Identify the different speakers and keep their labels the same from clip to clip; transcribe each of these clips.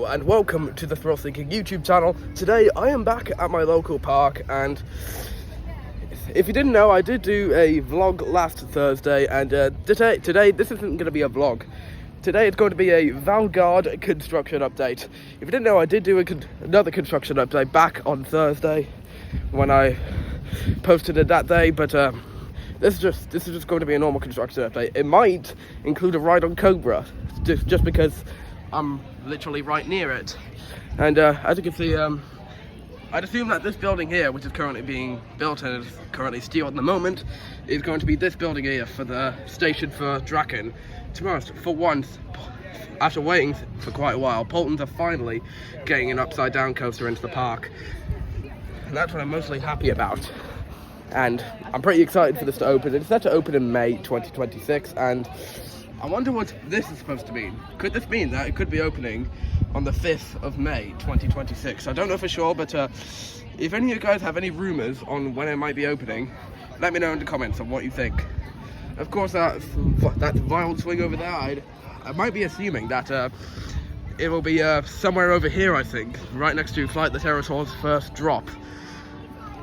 Speaker 1: And welcome to the Thrill Seeking YouTube channel. Today I am back at my local park, and if you didn't know, I did do a vlog last Thursday, and today this isn't going to be a vlog. Today it's going to be a Valgard construction update. If you didn't know, I did do another construction update back on Thursday when I posted it that day, but this is just going to be a normal construction update. It might include a ride on Cobra, just because I'm literally right near it. And as you can see, I'd assume that this building here, which is currently being built and is currently steel at the moment, is going to be this building here for the station for Draken. Tomorrow, for once, after waiting for quite a while, Paultons are finally getting an upside down coaster into the park. And that's what I'm mostly happy about. And I'm pretty excited for this to open. It's set to open in May 2026, and I wonder what this is supposed to mean. Could this mean that it could be opening on the 5th of May 2026? I don't know for sure, but if any of you guys have any rumours on when it might be opening, let me know in the comments on what you think. Of course, that wild swing over there, I might be assuming that it will be somewhere over here, I think, right next to Flight the Pterosaur's first drop.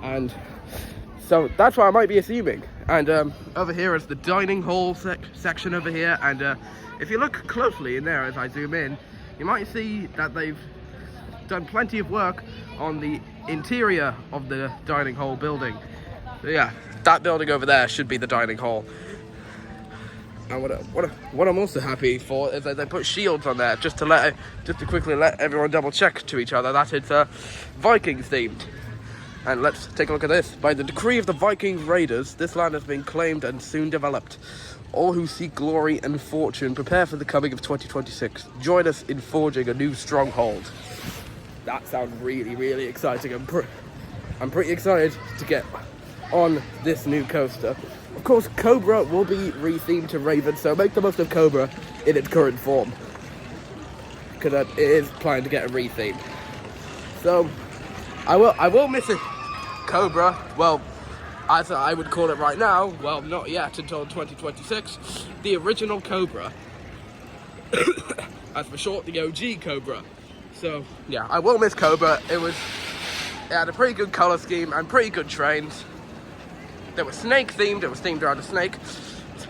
Speaker 1: And so that's what I might be assuming. And over here is the dining hall section over here, and if you look closely in there as I zoom in, you might see that they've done plenty of work on the interior of the dining hall building. So yeah, that building over there should be the dining hall. And what I'm also happy for is that they put shields on there just to quickly let everyone double check to each other that it's Vikings themed. And let's take a look at this. By the decree of the Vikings raiders, this land has been claimed and soon developed. All who seek glory and fortune, prepare for the coming of 2026. Join us in forging a new stronghold. That sounds really, really exciting. I'm pretty excited to get on this new coaster. Of course, Cobra will be rethemed to Raven, so make the most of Cobra in its current form, because it is planning to get a retheme. So I will miss it. Cobra, well, as I would call it right now, well, not yet until 2026, the original Cobra. As for short, the OG Cobra. So yeah, I will miss Cobra. It had a pretty good color scheme and pretty good trains. They were snake themed. It was themed around a snake.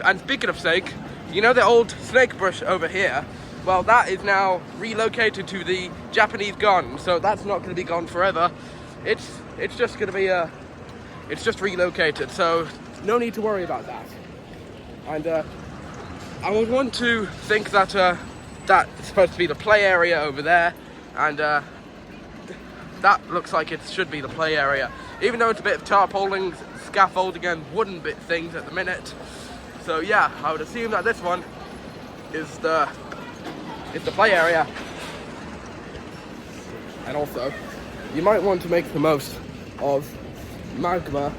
Speaker 1: And speaking of snake, you know the old snake bush over here? Well, that is now relocated to the Japanese garden, so that's not going to be gone forever. It's just going to be it's just relocated, so no need to worry about that. And I would want to think that that's supposed to be the play area over there, and that looks like it should be the play area, even though it's a bit of tarpaulin, scaffolding and wooden bit things at the minute. So yeah, I would assume that this one is the play area. And also, you might want to make the most of Magma,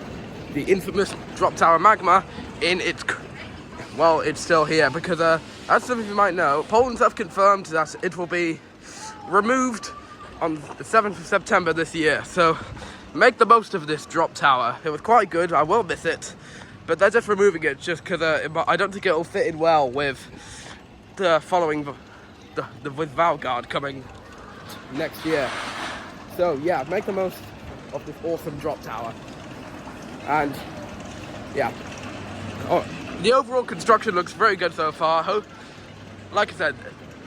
Speaker 1: the infamous drop tower Magma, in its, well, it's still here, because as some of you might know, Paultons have confirmed that it will be removed on the 7th of September this year. So make the most of this drop tower. It was quite good. I will miss it, but they're just removing it just because I don't think it will fit in well with the following with Valgard coming next year. So yeah, make the most of this awesome drop tower. And yeah, the overall construction looks very good so far. Like I said,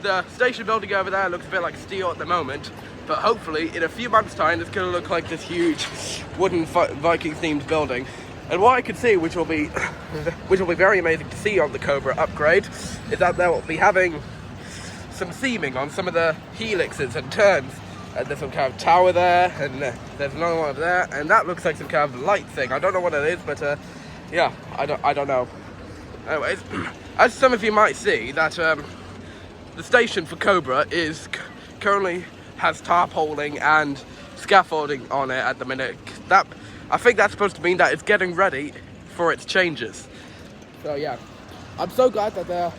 Speaker 1: the station building over there looks a bit like steel at the moment, but hopefully in a few months' time it's going to look like this huge wooden Viking themed building. And what I can see, which will be very amazing to see on the Cobra upgrade, is that they'll be having some theming on some of the helixes and turns. And there's some kind of tower there, and there's another one over there, and that looks like some kind of light thing. I don't know what it is, but yeah, I don't know. Anyways, as some of you might see, that the station for Cobra is currently has tarpaulin and scaffolding on it at the minute. I think that's supposed to mean that it's getting ready for its changes. So yeah, I'm so glad that they're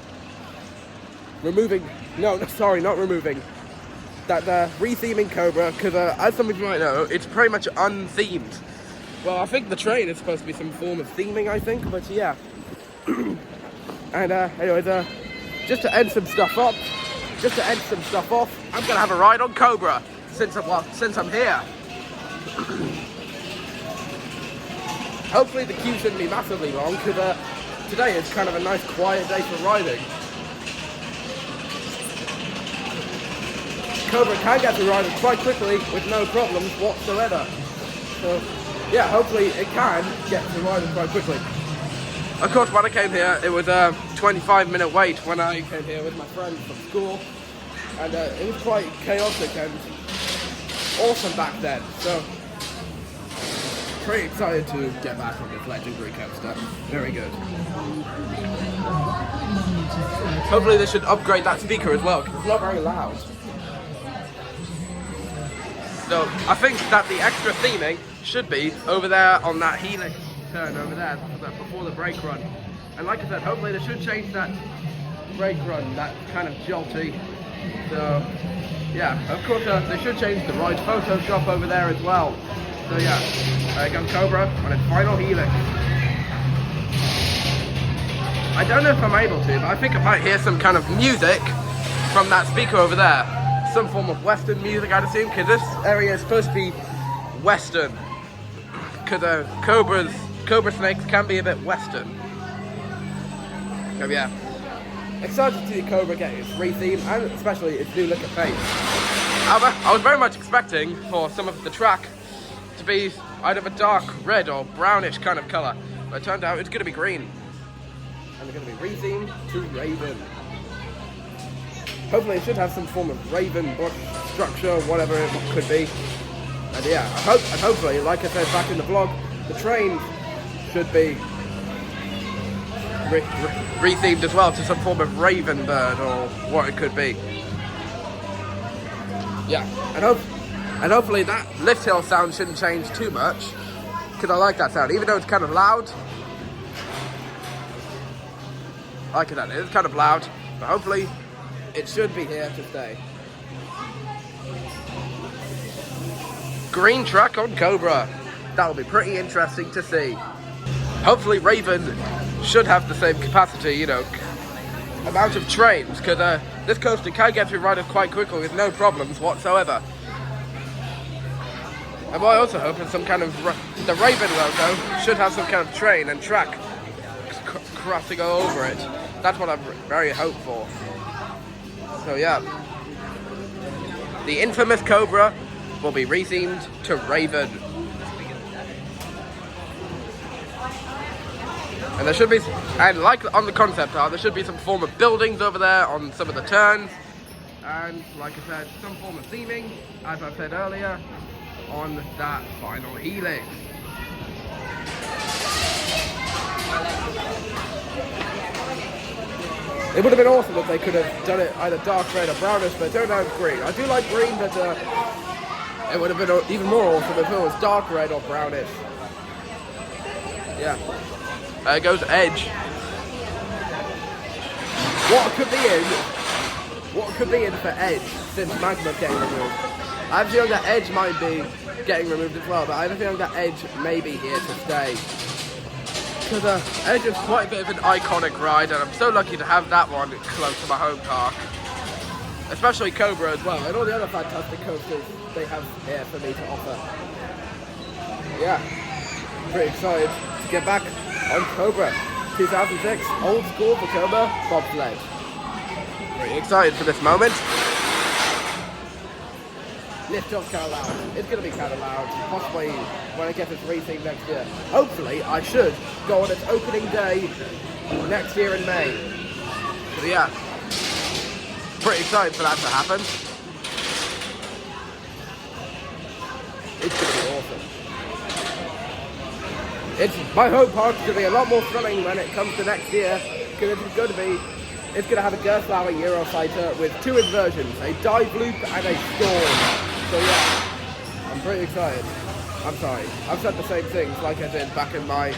Speaker 1: removing. No, sorry, not removing. That they're retheming Cobra, because as some of you might know, it's pretty much unthemed. Well, I think the train is supposed to be some form of theming, I think, but yeah. And anyways, just to end some stuff up, just to end some stuff off, I'm gonna have a ride on Cobra since I'm here. Hopefully the queue shouldn't be massively long, because today is kind of a nice quiet day for riding. Cobra can get to riding quite quickly with no problems whatsoever. So yeah, hopefully it can get to riding quite quickly. Of course, when I came here, it was a 25-minute wait when I came here with my friends from school, and it was quite chaotic and awesome back then. So pretty excited to get back on this legendary coaster. Very good. Hopefully they should upgrade that speaker as well, because it's not very loud. So I think that the extra theming should be over there on that helix turn over there before the brake run. And like I said, hopefully they should change that brake run, that kind of jolty. So yeah, of course they should change the ride photo shop over there as well. So yeah, there goes Cobra on its final helix. I don't know if I'm able to, but I think I might hear some kind of music from that speaker over there. Some form of Western music, I'd assume, because this area is supposed to be Western. Because Cobra snakes can be a bit Western. So yeah, excited to see the Cobra get its re-theme, and especially its new look of face. However, I was very much expecting for some of the track to be either a dark red or brownish kind of colour, but it turned out it's going to be green. And they're going to be re-themed to Raven. Hopefully it should have some form of Raven bush structure, whatever it could be. And yeah, and hopefully, like I said back in the vlog, the train should be re-themed as well to some form of Raven bird or what it could be. Yeah, and hopefully that lift hill sound shouldn't change too much, because I like that sound, even though it's kind of loud. I like that, it's kind of loud, but hopefully it should be here to stay. Green track on Cobra. That'll be pretty interesting to see. Hopefully Raven should have the same capacity, you know, amount of trains, because this coaster can get through riders quite quickly with no problems whatsoever. And what I also hope is some kind of, the Raven logo should have some kind of train and track crossing over it. That's what I'm very hopeful. So yeah, the infamous Cobra will be rethemed to Raven. And there should be, and like on the concept art, there should be some form of buildings over there on some of the turns. And like I said, some form of theming, as I said earlier, on that final helix. It would have been awesome if they could have done it either dark red or brownish, but it turned out green. I do like green, but it would have been even more awesome if it was dark red or brownish. Yeah. There goes Edge. What could be in for Edge since Magma's getting removed? I have a feeling that Edge might be getting removed as well, but I have a feeling that Edge may be here to stay. Because Edge is quite a bit of an iconic ride, and I'm so lucky to have that one close to my home park. Especially Cobra as well, and all the other fantastic coasters they have here for me to offer. Yeah, pretty excited to get back on Cobra. 2006, old school for Cobra, bobsled. Pretty excited for this moment. Lift off kind of loud. It's going to be kind of loud, possibly when I get this racing next year. Hopefully, I should go on its opening day next year in May. So yeah, pretty excited for that to happen. It's going to be awesome. My home park is going to be a lot more thrilling when it comes to next year, because it's going to have a Gerstlauer Eurofighter with two inversions, a dive loop and a storm. So yeah, I'm pretty excited. I'm sorry, I've said the same things like I did back in my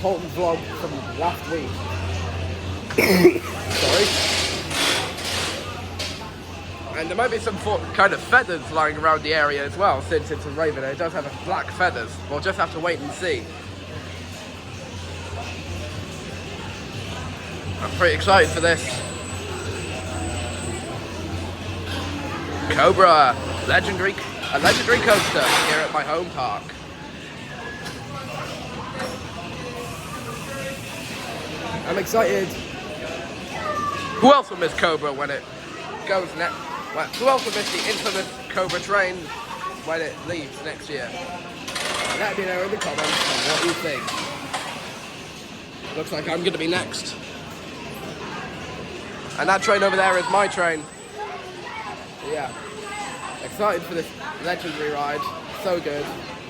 Speaker 1: Paultons vlog from last week. Sorry. And there might be some kind of feathers lying around the area as well, since it's a Raven and it does have black feathers. We'll just have to wait and see. I'm pretty excited for this. Cobra, a legendary coaster here at my home park. I'm excited. Who else will miss Cobra when it goes next? Well, who else will miss the infamous Cobra train when it leaves next year? Let me know in the comments what you think. Looks like I'm going to be next. And that train over there is my train. Yeah. Excited for this legendary ride. So good.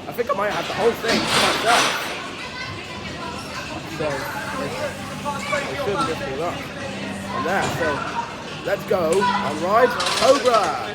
Speaker 1: I think I might have the whole thing to myself. So, it shouldn't just be that. And there, so, let's go on ride Cobra!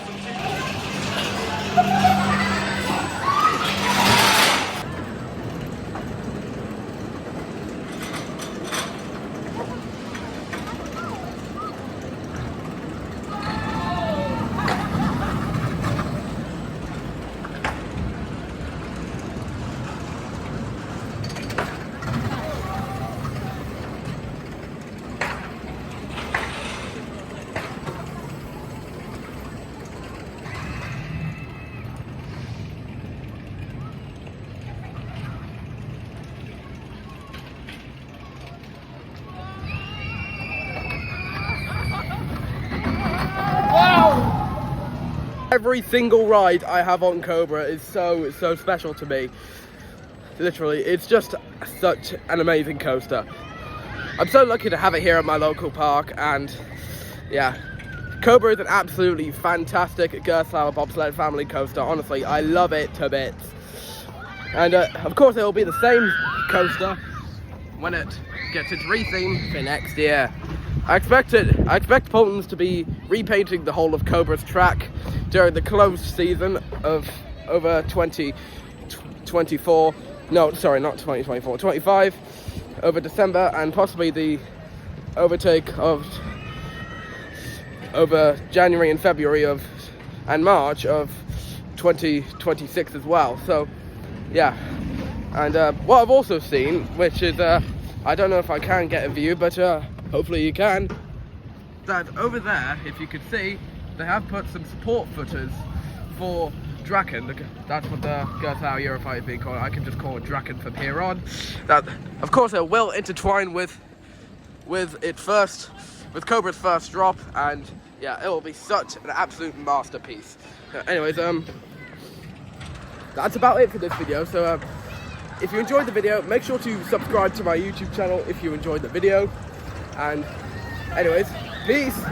Speaker 1: Every single ride I have on Cobra is so special to me. Literally, it's just such an amazing coaster. I'm so lucky to have it here at my local park, and yeah, Cobra is an absolutely fantastic Gerstlauer bobsled family coaster. Honestly, I love it to bits. And of course, it will be the same coaster when it gets its retheme for next year. I expect Paultons to be repainting the whole of Cobra's track during the closed season of over 2024. No, sorry, not 2024, 25 over December, and possibly the overtake of over January and February and March of 2026 as well. So yeah, and what I've also seen, which is I don't know if I can get a view, but hopefully you can, that over there, if you could see, they have put some support footers for Draken. That's what the Gerstlauer Eurofighter is being called. I can just call it Draken from here on. That, of course, it will intertwine with Cobra's first drop, and yeah, it will be such an absolute masterpiece. Anyways, that's about it for this video. So if you enjoyed the video, make sure to subscribe to my YouTube channel if you enjoyed the video. And anyways, peace!